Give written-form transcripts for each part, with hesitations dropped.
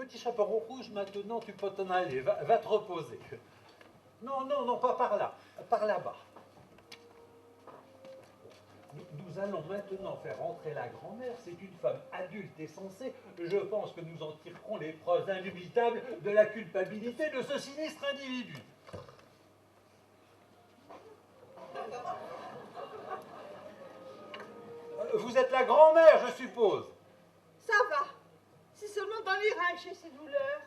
petit chaperon rouge, maintenant tu peux t'en aller, va te reposer. Non, non, non, pas par là, par là-bas. Nous allons maintenant faire rentrer la grand-mère. C'est une femme adulte et sensée. Je pense que nous en tirerons les preuves indubitables de la culpabilité de ce sinistre individu. Vous êtes la grand-mère, je suppose. Ça va. C'est seulement dans les reins que j'ai ces douleurs.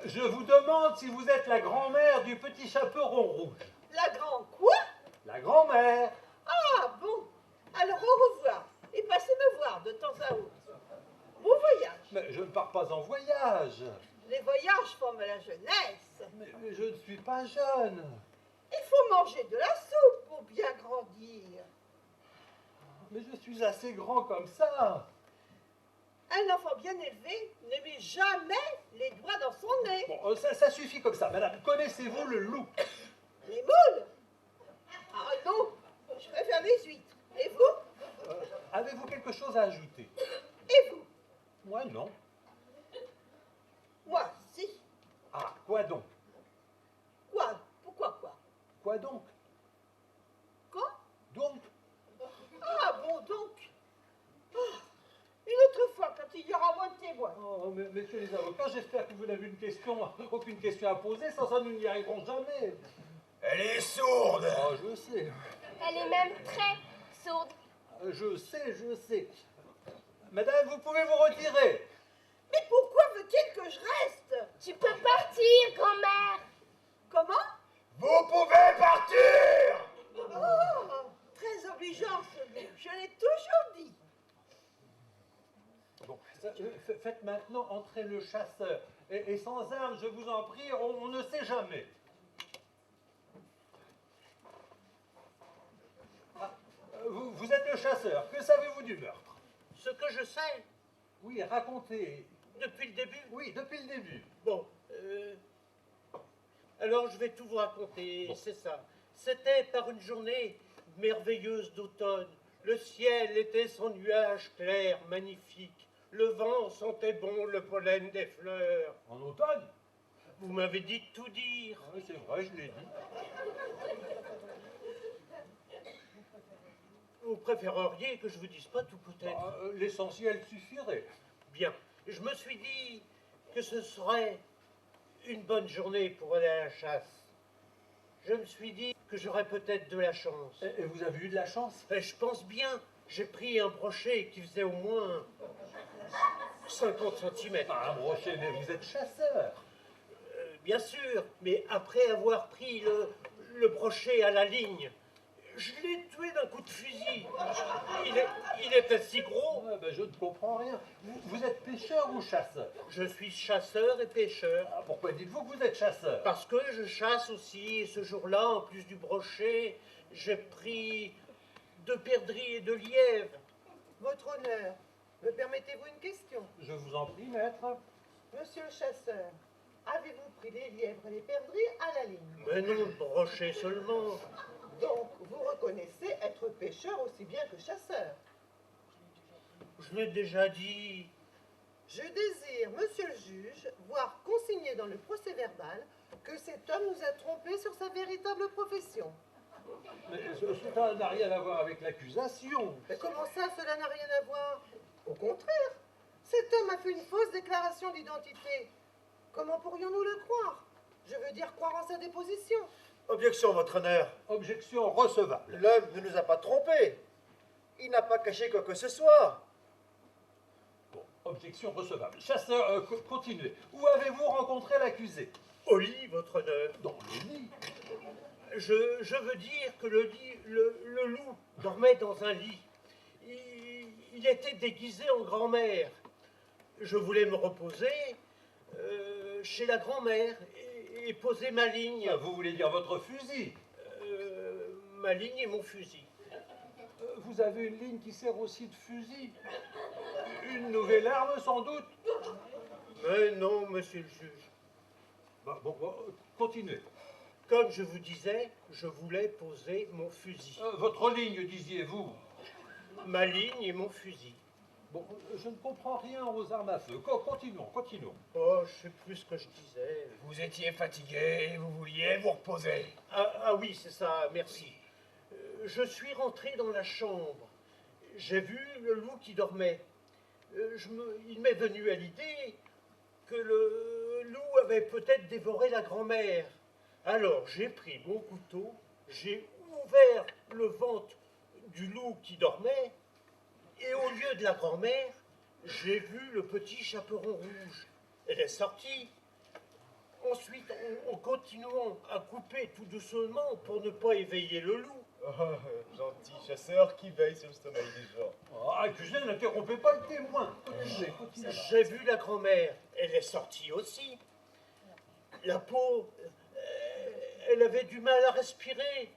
Je vous demande si vous êtes la grand-mère du petit chaperon rouge. La grand quoi? La grand-mère. Ah bon. Alors au revoir. Et passez me voir de temps à autre. Bon voyage. Mais je ne pars pas en voyage. Les voyages forment la jeunesse. Mais je ne suis pas jeune. Il faut manger de la soupe pour bien grandir. Mais je suis assez grand comme ça. Un enfant bien élevé ne met jamais les doigts dans son nez. Bon, ça suffit comme ça. Madame, connaissez-vous le loup? Les moules? Ah non, je préfère les huîtres. Et vous? Avez-vous quelque chose à ajouter? Et vous? Moi, non. Moi, si. Ah, quoi donc? Quoi? Pourquoi quoi? Quoi donc? Quoi? Donc? Ah bon, donc. Ah, une autre fois, quand il y aura moins de témoins. Oh, mais, messieurs les avocats, j'espère que vous n'avez aucune question à poser. Sans ça, nous n'y arriverons jamais. Elle est sourde. Oh, je sais. Elle est même très sourde. Je sais. Madame, vous pouvez vous retirer. Mais pourquoi veut-il que je reste? Tu peux partir, grand-mère. Comment? Vous pouvez partir. Oh, très obligeant ce loup, je l'ai toujours dit. Bon, faites maintenant entrer le chasseur. Et sans armes, je vous en prie, on ne sait jamais. Ah, vous êtes le chasseur. Que savez-vous du meurtre? Ce que je sais, Oui, racontez. depuis le début. Oui, depuis le début. Bon, alors je vais tout vous raconter, Bon. c'est ça. C'était par une journée merveilleuse d'automne. Le ciel était sans nuages clairs, magnifique. Le vent sentait bon le pollen des fleurs. En automne? Vous m'avez dit de tout dire. Oui, c'est vrai, je l'ai dit. Vous préféreriez que je vous dise pas tout peut-être? L'essentiel suffirait. Bien. Je me suis dit que ce serait une bonne journée pour aller à la chasse. Je me suis dit que j'aurais peut-être de la chance. Et vous avez eu de la chance? Et je pense bien. J'ai pris un brochet qui faisait au moins 50 cm. Un brochet, mais vous êtes chasseur. Bien sûr, mais après avoir pris le brochet à la ligne, je l'ai tué d'un coup de fusil. Il était si gros. Ouais, ben, je ne comprends rien. Vous êtes pêcheur ou chasseur? Je suis chasseur et pêcheur. Ah, pourquoi dites-vous que vous êtes chasseur? Parce que je chasse aussi, et ce jour-là, en plus du brochet, j'ai pris 2 perdrix et 2 lièvres. Votre honneur, me permettez-vous une question? Je vous en prie, maître. Monsieur le chasseur, avez-vous pris les lièvres et les perdrix à la ligne? Mais non, le brochet seulement. Donc, vous reconnaissez être pêcheur aussi bien que chasseur. Je l'ai déjà dit. Je désire, monsieur le juge, voir consigné dans le procès-verbal que cet homme nous a trompés sur sa véritable profession. Mais cela n'a rien à voir avec l'accusation. Mais comment ça, cela n'a rien à voir? Au contraire, cet homme a fait une fausse déclaration d'identité. Comment pourrions-nous le croire? Je veux dire croire en sa déposition. Objection, votre honneur. Objection recevable. L'homme ne nous a pas trompés. Il n'a pas caché quoi que ce soit. Bon, objection recevable. Chasseur, continuez. Où avez-vous rencontré l'accusé? Au lit, votre honneur. Dans le lit. Je veux dire que le loup dormait dans un lit. Il était déguisé en grand-mère. Je voulais me reposer chez la grand-mère et poser ma ligne. Ah, vous voulez dire votre fusil? Ma ligne et mon fusil. Vous avez une ligne qui sert aussi de fusil. Une nouvelle arme, sans doute. Mais non, monsieur le juge. Bon, continuez. Comme je vous disais, je voulais poser mon fusil. Votre ligne, disiez-vous? Ma ligne et mon fusil. Bon, je ne comprends rien aux armes à feu. Continuons, continuons. Oh, je sais plus ce que je disais. Vous étiez fatigué, vous vouliez vous reposer. Ah oui, c'est ça, merci. Je suis rentré dans la chambre. J'ai vu le loup qui dormait. Il m'est venu à l'idée que le loup avait peut-être dévoré la grand-mère. Alors j'ai pris mon couteau, j'ai ouvert le ventre du loup qui dormait, et au lieu de la grand-mère, j'ai vu le petit chaperon rouge. Elle est sortie. Ensuite, en continuant à couper tout doucement pour ne pas éveiller le loup, Oh, gentil chasseur qui veille sur le sommeil des gens. Oh, accusé, n'interrompez pas le témoin. Continuez, continuez. j'ai vu la grand-mère. Elle est sortie aussi. La peau, elle avait du mal à respirer.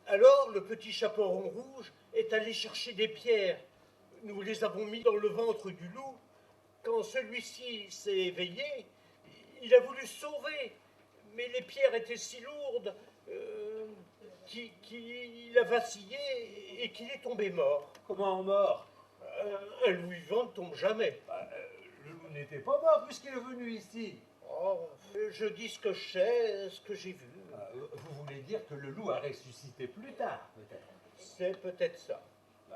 Alors, le petit chaperon rouge est allé chercher des pierres. Nous les avons mis dans le ventre du loup. Quand celui-ci s'est éveillé, il a voulu se sauver. Mais les pierres étaient si lourdes qu'il a vacillé et qu'il est tombé mort. Comment mort? Un loup vivant ne tombe jamais. Le loup n'était pas mort puisqu'il est venu ici. Oh, je dis ce que je sais, ce que j'ai vu. Vous voulez dire que le loup a ressuscité plus tard, peut-être? C'est peut-être ça.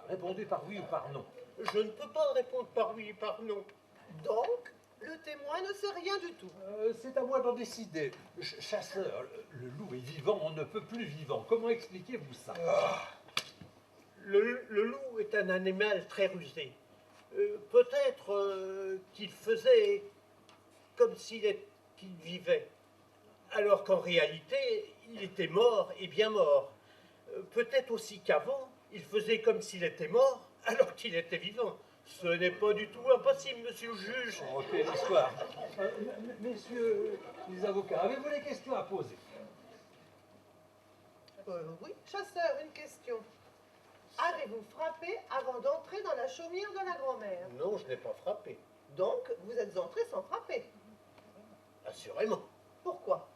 Répondez par oui ou par non. Je ne peux pas répondre par oui et par non. Donc, le témoin ne sait rien du tout. C'est à moi d'en décider. Chasseur, le loup est vivant, on ne peut plus vivant. Comment expliquez-vous ça? Le loup est un animal très rusé. Peut-être qu'il faisait comme qu'il vivait, alors qu'en réalité, il était mort et bien mort. Peut-être aussi qu'avant, il faisait comme s'il était mort, alors qu'il était vivant. Ce n'est pas du tout impossible, monsieur le juge. Oh, quelle histoire. Messieurs les avocats, avez-vous des questions à poser? Oui, chasseur, une question. Avez-vous frappé avant d'entrer dans la chaumière de la grand-mère? Non, je n'ai pas frappé. Donc, vous êtes entré sans frapper. Assurément. Pourquoi?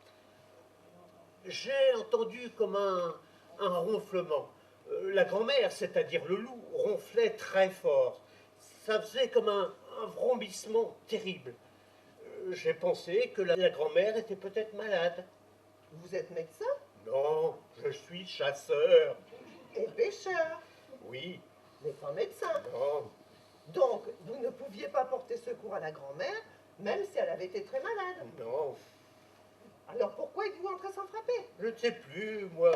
J'ai entendu comme un ronflement. La grand-mère, c'est-à-dire le loup, ronflait très fort. Ça faisait comme un vrombissement terrible. J'ai pensé que la grand-mère était peut-être malade. Vous êtes médecin Non, je suis chasseur. et pêcheur, Oui, mais pas médecin. non, Donc, vous ne pouviez pas porter secours à la grand-mère, même si elle avait été très malade. non. Alors pourquoi êtes-vous entré sans frapper? Je ne sais plus, moi.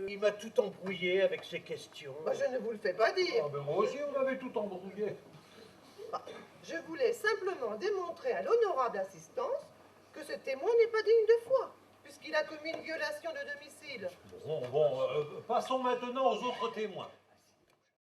Il m'a tout embrouillé avec ses questions. Bah, je ne vous le fais pas dire. Ah, ben moi aussi, on avait tout embrouillé. Je voulais simplement démontrer à l'honorable assistance que ce témoin n'est pas digne de foi, puisqu'il a commis une violation de domicile. Bon, passons maintenant aux autres témoins.